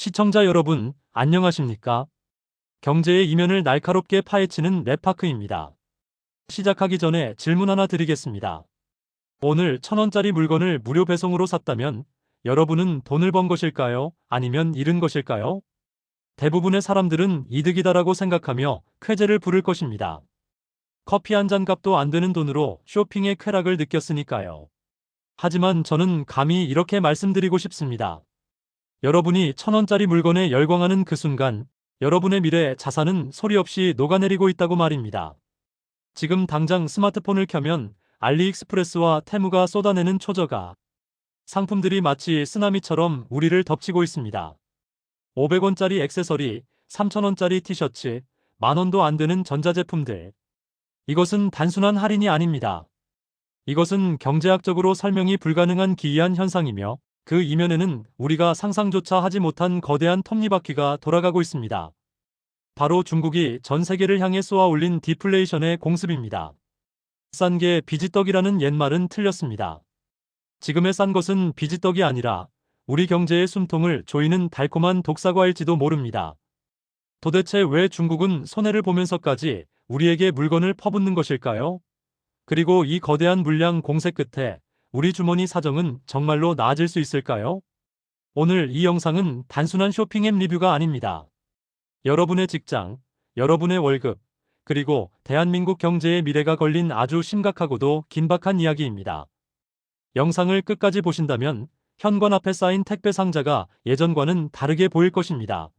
시청자 여러분, 안녕하십니까? 경제의 이면을 날카롭게 파헤치는 랩파크입니다. 시작하기 전에 질문 하나 드리겠습니다. 오늘 1,000원짜리 물건을 무료 배송으로 샀다면 여러분은 돈을 번 것일까요? 아니면 잃은 것일까요? 대부분의 사람들은 이득이다라고 생각하며 쾌재를 부를 것입니다. 커피 한 잔 값도 안 되는 돈으로 쇼핑의 쾌락을 느꼈으니까요. 하지만 저는 감히 이렇게 말씀드리고 싶습니다. 여러분이 1,000원짜리 물건에 열광하는 그 순간 여러분의 미래 자산은 소리 없이 녹아내리고 있다고 말입니다. 지금 당장 스마트폰을 켜면 알리익스프레스와 테무가 쏟아내는 초저가 상품들이 마치 쓰나미처럼 우리를 덮치고 있습니다. 500원짜리 액세서리, 3,000원짜리 티셔츠, 만원도 안 되는 전자제품들. 이것은 단순한 할인이 아닙니다. 이것은 경제학적으로 설명이 불가능한 기이한 현상이며 그 이면에는 우리가 상상조차 하지 못한 거대한 톱니바퀴가 돌아가고 있습니다. 바로 중국이 전 세계를 향해 쏘아 올린 디플레이션의 공습입니다. 싼 게 비지떡이라는 옛말은 틀렸습니다. 지금의 싼 것은 비지떡이 아니라 우리 경제의 숨통을 조이는 달콤한 독사과일지도 모릅니다. 도대체 왜 중국은 손해를 보면서까지 우리에게 물건을 퍼붓는 것일까요? 그리고 이 거대한 물량 공세 끝에 우리 주머니 사정은 정말로 나아질 수 있을까요? 오늘 이 영상은 단순한 쇼핑 앱 리뷰가 아닙니다. 여러분의 직장, 여러분의 월급, 그리고 대한민국 경제의 미래가 걸린 아주 심각하고도 긴박한 이야기입니다. 영상을 끝까지 보신다면 현관 앞에 쌓인 택배 상자가 예전과는 다르게 보일 것입니다.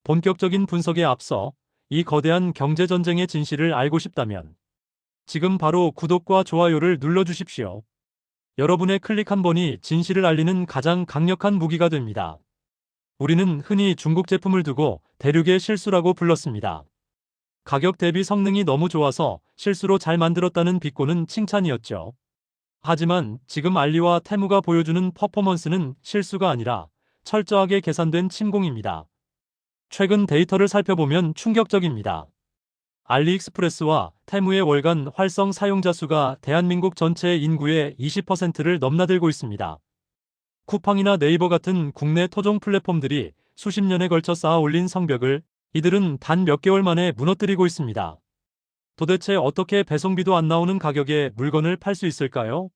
본격적인 분석에 앞서 이 거대한 경제전쟁의 진실을 알고 싶다면 지금 바로 구독과 좋아요를 눌러주십시오. 여러분의 클릭 한 번이 진실을 알리는 가장 강력한 무기가 됩니다. 우리는 흔히 중국 제품을 두고 대륙의 실수라고 불렀습니다. 가격 대비 성능이 너무 좋아서 실수로 잘 만들었다는 비꼬는 칭찬이었죠. 하지만 지금 알리와 테무가 보여주는 퍼포먼스는 실수가 아니라 철저하게 계산된 침공입니다. 최근 데이터를 살펴보면 충격적입니다. 알리익스프레스와 테무의 월간 활성 사용자 수가 대한민국 전체 인구의 20%를 넘나들고 있습니다. 쿠팡이나 네이버 같은 국내 토종 플랫폼들이 수십 년에 걸쳐 쌓아 올린 성벽을 이들은 단 몇 개월 만에 무너뜨리고 있습니다. 도대체 어떻게 배송비도 안 나오는 가격에 물건을 팔 수 있을까요?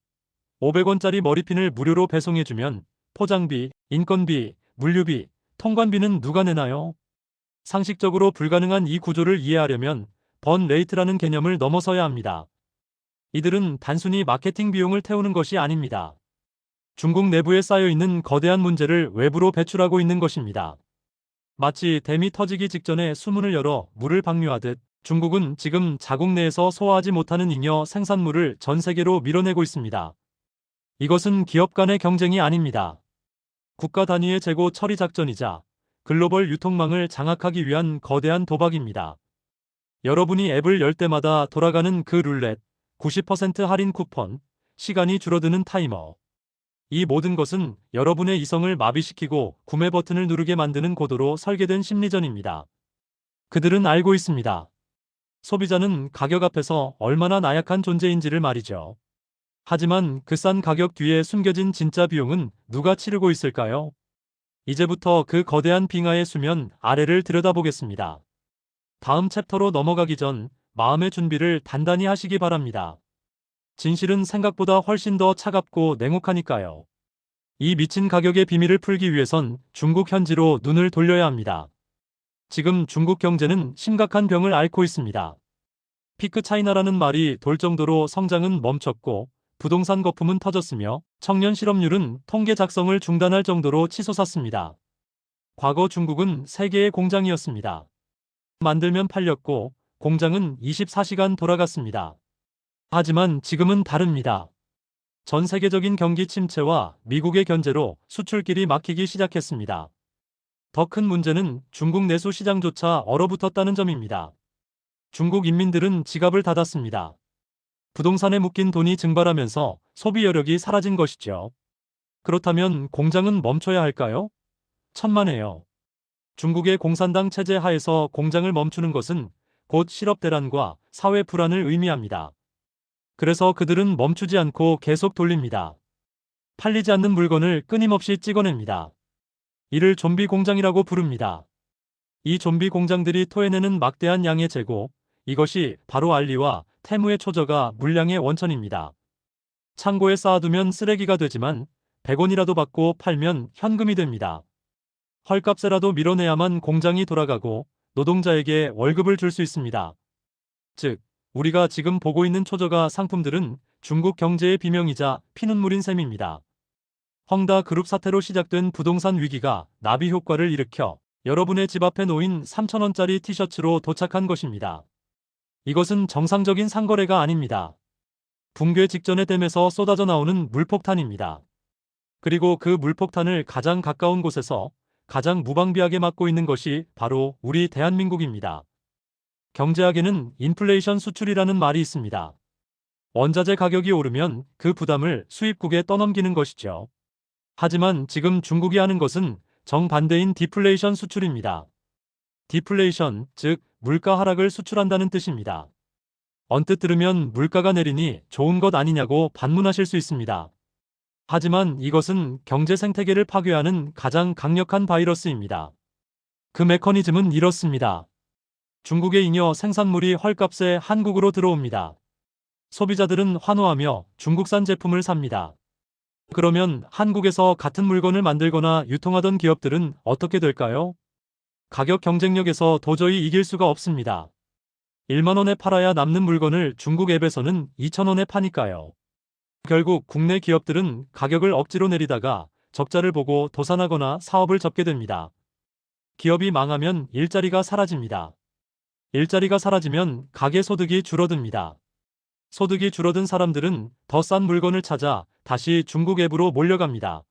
500원짜리 머리핀을 무료로 배송해주면 포장비, 인건비, 물류비, 통관비는 누가 내나요? 상식적으로 불가능한 이 구조를 이해하려면 번 레이트라는 개념을 넘어서야 합니다. 이들은 단순히 마케팅 비용을 태우는 것이 아닙니다. 중국 내부에 쌓여있는 거대한 문제를 외부로 배출하고 있는 것입니다. 마치 댐이 터지기 직전에 수문을 열어 물을 방류하듯 중국은 지금 자국 내에서 소화하지 못하는 잉여 생산물을 전 세계로 밀어내고 있습니다. 이것은 기업 간의 경쟁이 아닙니다. 국가 단위의 재고 처리 작전이자 글로벌 유통망을 장악하기 위한 거대한 도박입니다. 여러분이 앱을 열 때마다 돌아가는 그 룰렛, 90% 할인 쿠폰, 시간이 줄어드는 타이머. 이 모든 것은 여러분의 이성을 마비시키고 구매 버튼을 누르게 만드는 고도로 설계된 심리전입니다. 그들은 알고 있습니다. 소비자는 가격 앞에서 얼마나 나약한 존재인지를 말이죠. 하지만 그 싼 가격 뒤에 숨겨진 진짜 비용은 누가 치르고 있을까요? 이제부터 그 거대한 빙하의 수면 아래를 들여다보겠습니다. 다음 챕터로 넘어가기 전 마음의 준비를 단단히 하시기 바랍니다. 진실은 생각보다 훨씬 더 차갑고 냉혹하니까요. 이 미친 가격의 비밀을 풀기 위해선 중국 현지로 눈을 돌려야 합니다. 지금 중국 경제는 심각한 병을 앓고 있습니다. 피크 차이나라는 말이 돌 정도로 성장은 멈췄고 부동산 거품은 터졌으며 청년 실업률은 통계 작성을 중단할 정도로 치솟았습니다. 과거 중국은 세계의 공장이었습니다. 만들면 팔렸고 공장은 24시간 돌아갔습니다. 하지만 지금은 다릅니다. 전 세계적인 경기 침체와 미국의 견제로 수출길이 막히기 시작했습니다. 더 큰 문제는 중국 내수 시장조차 얼어붙었다는 점입니다. 중국 인민들은 지갑을 닫았습니다. 부동산에 묶인 돈이 증발하면서 소비 여력이 사라진 것이죠. 그렇다면 공장은 멈춰야 할까요? 천만에요. 중국의 공산당 체제 하에서 공장을 멈추는 것은 곧 실업 대란과 사회 불안을 의미합니다. 그래서 그들은 멈추지 않고 계속 돌립니다. 팔리지 않는 물건을 끊임없이 찍어냅니다. 이를 좀비 공장이라고 부릅니다. 이 좀비 공장들이 토해내는 막대한 양의 재고, 이것이 바로 알리와 테무의 초저가 물량의 원천입니다. 창고에 쌓아두면 쓰레기가 되지만 100원이라도 받고 팔면 현금이 됩니다. 헐값에라도 밀어내야만 공장이 돌아가고 노동자에게 월급을 줄 수 있습니다. 즉, 우리가 지금 보고 있는 초저가 상품들은 중국 경제의 비명이자 피눈물인 셈입니다. 헝다 그룹 사태로 시작된 부동산 위기가 나비 효과를 일으켜 여러분의 집 앞에 놓인 3,000원짜리 티셔츠로 도착한 것입니다. 이것은 정상적인 상거래가 아닙니다. 붕괴 직전의 댐에서 쏟아져 나오는 물폭탄입니다. 그리고 그 물폭탄을 가장 가까운 곳에서 가장 무방비하게 막고 있는 것이 바로 우리 대한민국입니다. 경제학에는 인플레이션 수출이라는 말이 있습니다. 원자재 가격이 오르면 그 부담을 수입국에 떠넘기는 것이죠. 하지만 지금 중국이 하는 것은 정반대인 디플레이션 수출입니다. 디플레이션, 즉 물가 하락을 수출한다는 뜻입니다. 언뜻 들으면 물가가 내리니 좋은 것 아니냐고 반문하실 수 있습니다. 하지만 이것은 경제 생태계를 파괴하는 가장 강력한 바이러스입니다. 그 메커니즘은 이렇습니다. 중국의 잉여 생산물이 헐값에 한국으로 들어옵니다. 소비자들은 환호하며 중국산 제품을 삽니다. 그러면 한국에서 같은 물건을 만들거나 유통하던 기업들은 어떻게 될까요? 가격 경쟁력에서 도저히 이길 수가 없습니다. 1만 원에 팔아야 남는 물건을 중국 앱에서는 2,000원에 파니까요. 결국 국내 기업들은 가격을 억지로 내리다가 적자를 보고 도산하거나 사업을 접게 됩니다. 기업이 망하면 일자리가 사라집니다. 일자리가 사라지면 가계 소득이 줄어듭니다. 소득이 줄어든 사람들은 더 싼 물건을 찾아 다시 중국 앱으로 몰려갑니다.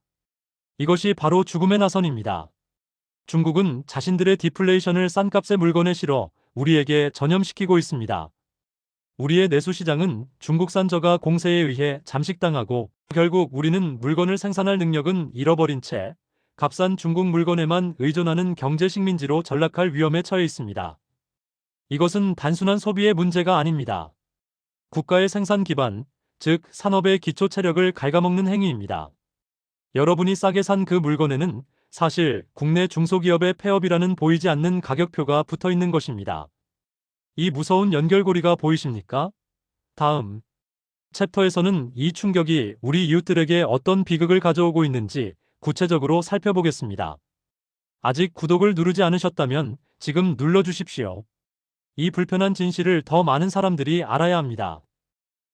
이것이 바로 죽음의 나선입니다. 중국은 자신들의 디플레이션을 싼 값의 물건에 실어 우리에게 전염시키고 있습니다. 우리의 내수시장은 중국산 저가 공세에 의해 잠식당하고 결국 우리는 물건을 생산할 능력은 잃어버린 채 값싼 중국 물건에만 의존하는 경제 식민지로 전락할 위험에 처해 있습니다. 이것은 단순한 소비의 문제가 아닙니다. 국가의 생산 기반, 즉 산업의 기초 체력을 갉아먹는 행위입니다. 여러분이 싸게 산 그 물건에는 사실 국내 중소기업의 폐업이라는 보이지 않는 가격표가 붙어 있는 것입니다. 이 무서운 연결고리가 보이십니까? 다음 챕터에서는 이 충격이 우리 이웃들에게 어떤 비극을 가져오고 있는지 구체적으로 살펴보겠습니다. 아직 구독을 누르지 않으셨다면 지금 눌러주십시오. 이 불편한 진실을 더 많은 사람들이 알아야 합니다.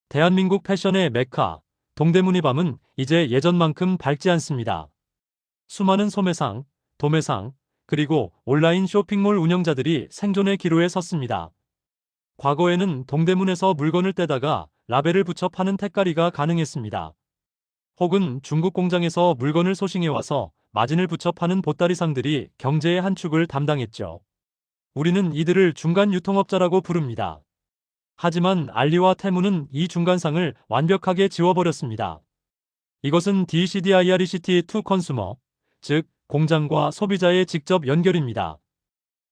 대한민국 패션의 메카, 동대문의 밤은 이제 예전만큼 밝지 않습니다. 수많은 소매상, 도매상, 그리고 온라인 쇼핑몰 운영자들이 생존의 기로에 섰습니다. 과거에는 동대문에서 물건을 떼다가 라벨을 붙여 파는 택가리가 가능했습니다. 혹은 중국 공장에서 물건을 소싱해와서 마진을 붙여 파는 보따리상들이 경제의 한 축을 담당했죠. 우리는 이들을 중간 유통업자라고 부릅니다. 하지만 알리와 테무는 이 중간상을 완벽하게 지워버렸습니다. 이것은 DCDIRECT to Consumer, 즉 공장과 소비자의 직접 연결입니다.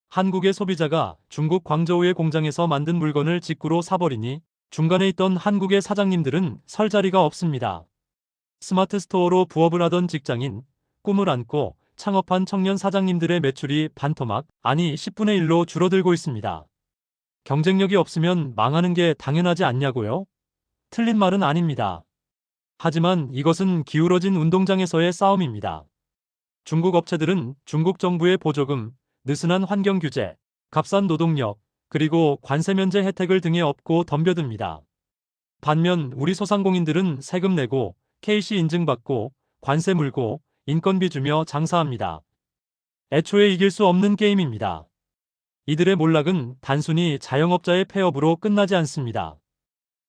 한국의 소비자가 중국 광저우의 공장에서 만든 물건을 직구로 사버리니 중간에 있던 한국의 사장님들은 설 자리가 없습니다. 스마트 스토어로 부업을 하던 직장인, 꿈을 안고 창업한 청년 사장님들의 매출이 반토막, 아니 10분의 1로 줄어들고 있습니다. 경쟁력이 없으면 망하는 게 당연하지 않냐고요? 틀린 말은 아닙니다. 하지만 이것은 기울어진 운동장에서의 싸움입니다. 중국 업체들은 중국 정부의 보조금, 느슨한 환경 규제, 값싼 노동력, 그리고 관세 면제 혜택을 등에 업고 덤벼듭니다. 반면 우리 소상공인들은 세금 내고 KC 인증받고 관세 물고 인건비 주며 장사합니다. 애초에 이길 수 없는 게임입니다. 이들의 몰락은 단순히 자영업자의 폐업으로 끝나지 않습니다.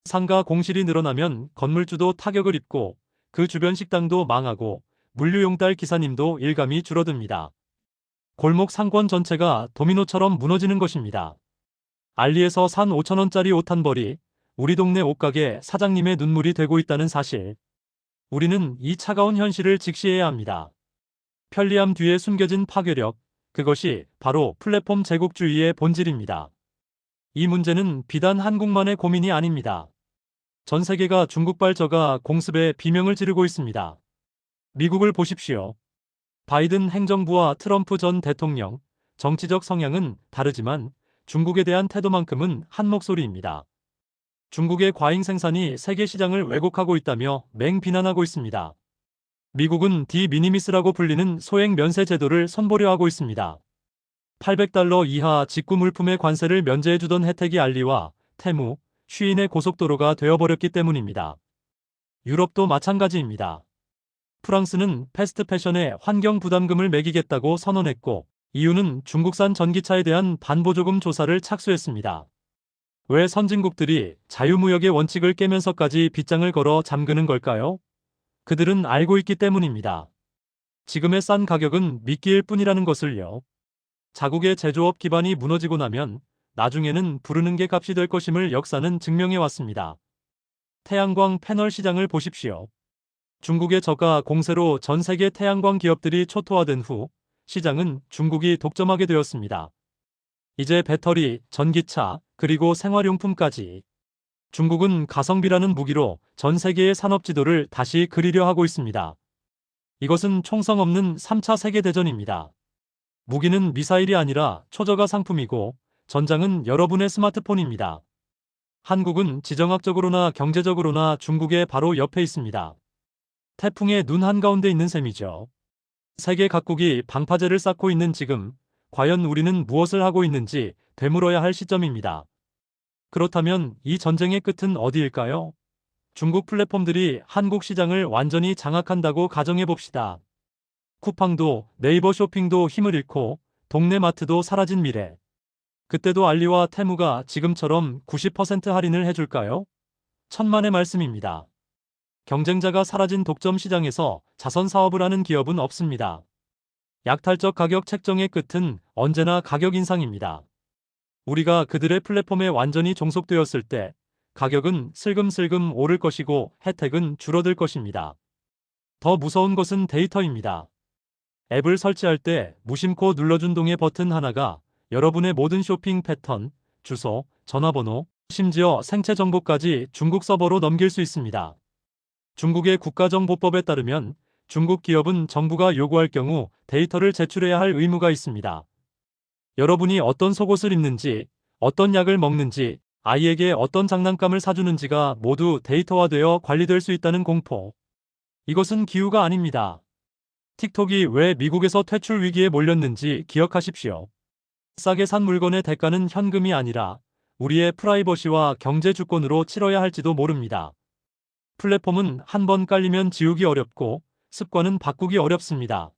상가 공실이 늘어나면 건물주도 타격을 입고 그 주변 식당도 망하고 물류용달 기사님도 일감이 줄어듭니다. 골목 상권 전체가 도미노처럼 무너지는 것입니다. 알리에서 산 5,000원짜리 옷 한 벌이 우리 동네 옷가게 사장님의 눈물이 되고 있다는 사실. 우리는 이 차가운 현실을 직시해야 합니다. 편리함 뒤에 숨겨진 파괴력, 그것이 바로 플랫폼 제국주의의 본질입니다. 이 문제는 비단 한국만의 고민이 아닙니다. 전 세계가 중국발 저가 공습에 비명을 지르고 있습니다. 미국을 보십시오. 바이든 행정부와 트럼프 전 대통령, 정치적 성향은 다르지만 중국에 대한 태도만큼은 한 목소리입니다. 중국의 과잉 생산이 세계 시장을 왜곡하고 있다며 맹비난하고 있습니다. 미국은 디미니미스라고 불리는 소액 면세 제도를 선보려 하고 있습니다. $800 이하 직구 물품의 관세를 면제해주던 혜택이 알리와 테무, 쉬인의 고속도로가 되어버렸기 때문입니다. 유럽도 마찬가지입니다. 프랑스는 패스트 패션에 환경 부담금을 매기겠다고 선언했고, 이유는 중국산 전기차에 대한 반보조금 조사를 착수했습니다. 왜 선진국들이 자유무역의 원칙을 깨면서까지 빗장을 걸어 잠그는 걸까요? 그들은 알고 있기 때문입니다. 지금의 싼 가격은 미끼일 뿐이라는 것을요. 자국의 제조업 기반이 무너지고 나면 나중에는 부르는 게 값이 될 것임을 역사는 증명해 왔습니다. 태양광 패널 시장을 보십시오. 중국의 저가 공세로 전 세계 태양광 기업들이 초토화된 후 시장은 중국이 독점하게 되었습니다. 이제 배터리, 전기차, 그리고 생활용품까지 중국은 가성비라는 무기로 전 세계의 산업 지도를 다시 그리려 하고 있습니다. 이것은 총성 없는 3차 세계대전입니다. 무기는 미사일이 아니라 초저가 상품이고 전장은 여러분의 스마트폰입니다. 한국은 지정학적으로나 경제적으로나 중국의 바로 옆에 있습니다. 태풍의 눈 한가운데 있는 셈이죠. 세계 각국이 방파제를 쌓고 있는 지금 과연 우리는 무엇을 하고 있는지 되물어야 할 시점입니다. 그렇다면 이 전쟁의 끝은 어디일까요? 중국 플랫폼들이 한국 시장을 완전히 장악한다고 가정해 봅시다. 쿠팡도 네이버 쇼핑도 힘을 잃고 동네 마트도 사라진 미래. 그때도 알리와 테무가 지금처럼 90% 할인을 해줄까요? 천만의 말씀입니다. 경쟁자가 사라진 독점 시장에서 자선 사업을 하는 기업은 없습니다. 약탈적 가격 책정의 끝은 언제나 가격 인상입니다. 우리가 그들의 플랫폼에 완전히 종속되었을 때 가격은 슬금슬금 오를 것이고 혜택은 줄어들 것입니다. 더 무서운 것은 데이터입니다. 앱을 설치할 때 무심코 눌러준 동의 버튼 하나가 여러분의 모든 쇼핑 패턴, 주소, 전화번호, 심지어 생체 정보까지 중국 서버로 넘길 수 있습니다. 중국의 국가정보법에 따르면 중국 기업은 정부가 요구할 경우 데이터를 제출해야 할 의무가 있습니다. 여러분이 어떤 속옷을 입는지, 어떤 약을 먹는지, 아이에게 어떤 장난감을 사주는지가 모두 데이터화되어 관리될 수 있다는 공포. 이것은 기우가 아닙니다. 틱톡이 왜 미국에서 퇴출 위기에 몰렸는지 기억하십시오. 싸게 산 물건의 대가는 현금이 아니라 우리의 프라이버시와 경제 주권으로 치러야 할지도 모릅니다. 플랫폼은 한 번 깔리면 지우기 어렵고 습관은 바꾸기 어렵습니다.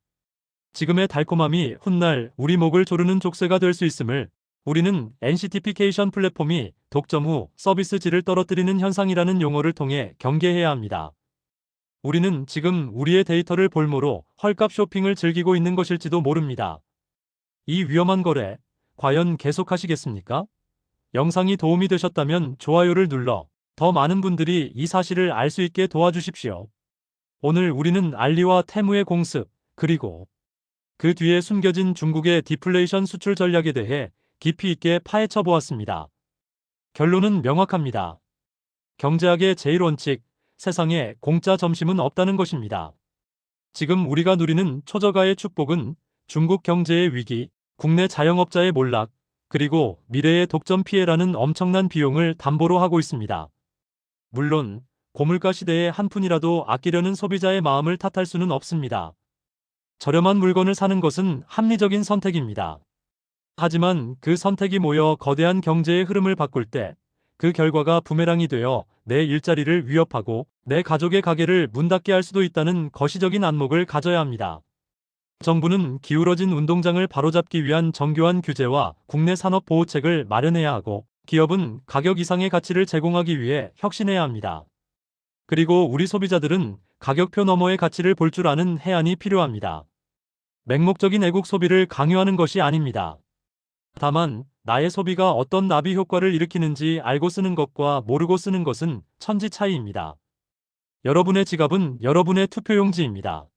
지금의 달콤함이 훗날 우리 목을 조르는 족쇄가 될 수 있음을 우리는 NCT피케이션 플랫폼이 독점 후 서비스 질을 떨어뜨리는 현상이라는 용어를 통해 경계해야 합니다. 우리는 지금 우리의 데이터를 볼모로 헐값 쇼핑을 즐기고 있는 것일지도 모릅니다. 이 위험한 거래, 과연 계속하시겠습니까? 영상이 도움이 되셨다면 좋아요를 눌러 더 많은 분들이 이 사실을 알 수 있게 도와주십시오. 오늘 우리는 알리와 테무의 공습, 그리고 그 뒤에 숨겨진 중국의 디플레이션 수출 전략에 대해 깊이 있게 파헤쳐 보았습니다. 결론은 명확합니다. 경제학의 제일 원칙, 세상에 공짜 점심은 없다는 것입니다. 지금 우리가 누리는 초저가의 축복은 중국 경제의 위기, 국내 자영업자의 몰락, 그리고 미래의 독점 피해라는 엄청난 비용을 담보로 하고 있습니다. 물론 고물가 시대에 한 푼이라도 아끼려는 소비자의 마음을 탓할 수는 없습니다. 저렴한 물건을 사는 것은 합리적인 선택입니다. 하지만 그 선택이 모여 거대한 경제의 흐름을 바꿀 때 그 결과가 부메랑이 되어 내 일자리를 위협하고 내 가족의 가게를 문 닫게 할 수도 있다는 거시적인 안목을 가져야 합니다. 정부는 기울어진 운동장을 바로잡기 위한 정교한 규제와 국내 산업 보호책을 마련해야 하고 기업은 가격 이상의 가치를 제공하기 위해 혁신해야 합니다. 그리고 우리 소비자들은 가격표 너머의 가치를 볼 줄 아는 해안이 필요합니다. 맹목적인 애국 소비를 강요하는 것이 아닙니다. 다만 나의 소비가 어떤 나비 효과를 일으키는지 알고 쓰는 것과 모르고 쓰는 것은 천지 차이입니다. 여러분의 지갑은 여러분의 투표용지입니다.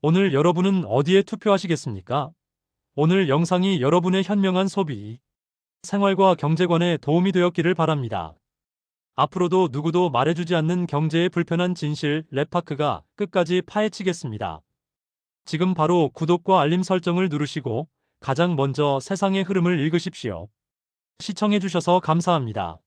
오늘 여러분은 어디에 투표하시겠습니까? 오늘 영상이 여러분의 현명한 소비, 생활과 경제관에 도움이 되었기를 바랍니다. 앞으로도 누구도 말해주지 않는 경제의 불편한 진실 랩파크가 끝까지 파헤치겠습니다. 지금 바로 구독과 알림 설정을 누르시고 가장 먼저 세상의 흐름을 읽으십시오. 시청해주셔서 감사합니다.